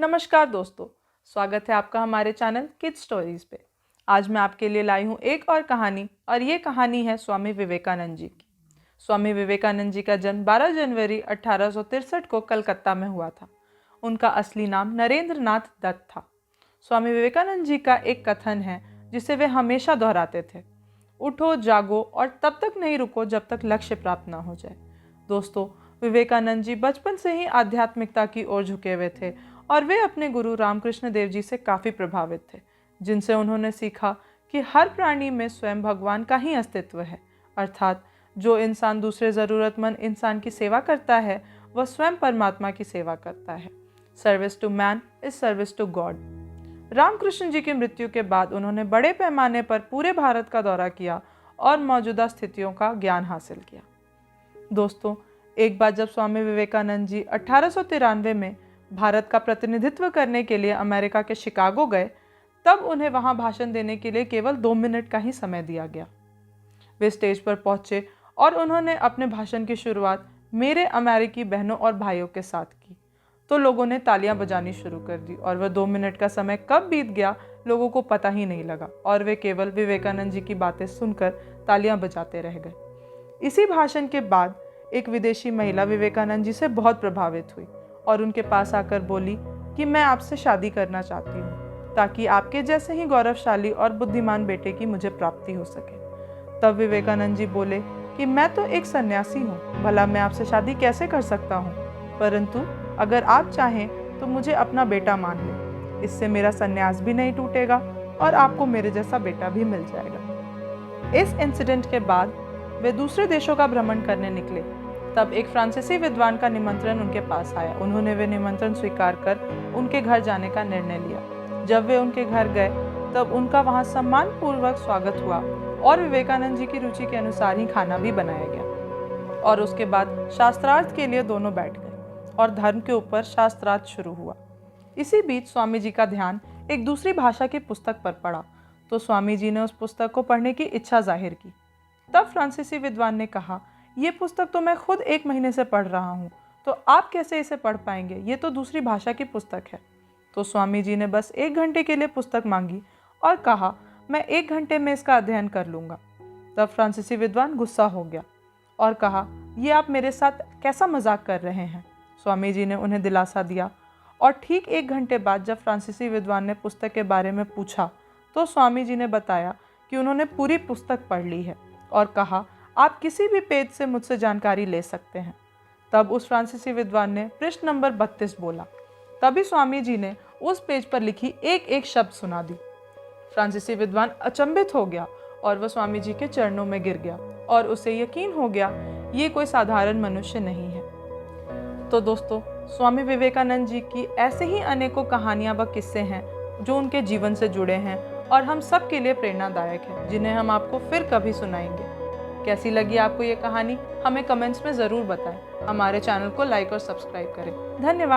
नमस्कार दोस्तों, स्वागत है आपका हमारे चैनल किड्स स्टोरीज पे। आज मैं आपके लिए लाई हूँ एक और कहानी, और ये कहानी है स्वामी विवेकानंद जी की। स्वामी विवेकानंद जी का जन्म 12 जनवरी 1863 को कलकत्ता में हुआ था। उनका असली नाम नरेंद्र नाथ दत्त था। स्वामी विवेकानंद जी का एक कथन है जिसे वे हमेशा दोहराते थे: उठो, जागो और तब तक नहीं रुको जब तक लक्ष्य प्राप्त ना हो जाए। दोस्तों, विवेकानंद जी बचपन से ही आध्यात्मिकता की ओर झुके हुए थे और वे अपने गुरु रामकृष्ण देव जी से काफ़ी प्रभावित थे, जिनसे उन्होंने सीखा कि हर प्राणी में स्वयं भगवान का ही अस्तित्व है। अर्थात जो इंसान दूसरे ज़रूरतमंद इंसान की सेवा करता है वह स्वयं परमात्मा की सेवा करता है। Service to man is service to God. Ramakrishna ji की मृत्यु के बाद उन्होंने बड़े पैमाने पर पूरे भारत का दौरा किया और मौजूदा स्थितियों का ज्ञान हासिल किया। दोस्तों, एक बार जब स्वामी विवेकानंद जी 1893 में भारत का प्रतिनिधित्व करने के लिए अमेरिका के शिकागो गए, तब उन्हें वहां भाषण देने के लिए केवल 2 मिनट का ही समय दिया गया। वे स्टेज पर पहुंचे और उन्होंने अपने भाषण की शुरुआत मेरे अमेरिकी बहनों और भाइयों के साथ की, तो लोगों ने तालियां बजानी शुरू कर दी और वह 2 मिनट का समय कब बीत गया लोगों को पता ही नहीं लगा, और वे केवल विवेकानंद जी की बातें सुनकर तालियां बजाते रह गए। इसी भाषण के बाद एक विदेशी महिला विवेकानंद जी से बहुत प्रभावित हुई और उनके पास आकर बोली कि मैं आपसे शादी करना चाहती हूँ ताकि आपके जैसे ही गौरवशाली और बुद्धिमान बेटे की मुझे प्राप्ति हो सके। तब विवेकानंद जी बोले कि मैं तो एक सन्यासी हूँ, भला मैं आपसे शादी कैसे कर सकता हूँ, परंतु अगर आप चाहें तो मुझे अपना बेटा मान लें, इससे मेरा सन्यास भी नहीं टूटेगा और आपको मेरे जैसा बेटा भी मिल जाएगा। इस इंसिडेंट के बाद वे दूसरे देशों का भ्रमण करने निकले। तब एक फ्रांसीसी विद्वान का निमंत्रण उनके पास आया। उन्होंने वे निमंत्रण स्वीकार कर उनके घर जाने का निर्णय लिया। जब वे उनके घर गए तब उनका वहां सम्मानपूर्वक स्वागत हुआ और विवेकानंद जी की रुचि के अनुसार ही खाना भी बनाया गया। और उसके बाद शास्त्रार्थ के लिए दोनों बैठ गए और धर्म के ऊपर शास्त्रार्थ शुरू हुआ। इसी बीच स्वामी जी का ध्यान एक दूसरी भाषा की पुस्तक पर पड़ा, तो स्वामी जी ने उस पुस्तक को पढ़ने की इच्छा जाहिर की। तब फ्रांसीसी विद्वान ने कहा, ये पुस्तक तो मैं खुद 1 महीने से पढ़ रहा हूँ, तो आप कैसे इसे पढ़ पाएंगे? ये तो दूसरी भाषा की पुस्तक है। तो स्वामी जी ने बस 1 घंटे के लिए पुस्तक मांगी और कहा, मैं 1 घंटे में इसका अध्ययन कर लूँगा। तब फ्रांसीसी विद्वान गुस्सा हो गया और कहा, ये आप मेरे साथ कैसा मजाक कर रहे हैं? स्वामी जी ने उन्हें दिलासा दिया और ठीक 1 घंटे बाद जब फ्रांसीसी विद्वान ने पुस्तक के बारे में पूछा तो स्वामी जी ने बताया कि उन्होंने पूरी पुस्तक पढ़ ली है और कहा, आप किसी भी पेज से मुझसे जानकारी ले सकते हैं। तब उस फ्रांसीसी विद्वान ने पृष्ठ नंबर 32 बोला। तभी स्वामी जी ने उस पेज पर लिखी एक एक शब्द सुना दी। फ्रांसीसी विद्वान अचंभित हो गया और वह स्वामी जी के चरणों में गिर गया और उसे यकीन हो गया ये कोई साधारण मनुष्य नहीं है। तो दोस्तों, स्वामी विवेकानंद जी की ऐसे ही अनेकों कहानियां व किस्से हैं जो उनके जीवन से जुड़े हैं और हम सब के लिए प्रेरणादायक है, जिन्हें हम आपको फिर कभी सुनाएंगे। कैसी लगी आपको ये कहानी? हमें कमेंट्स में ज़रूर बताएं। हमारे चैनल को लाइक और सब्सक्राइब करें। धन्यवाद।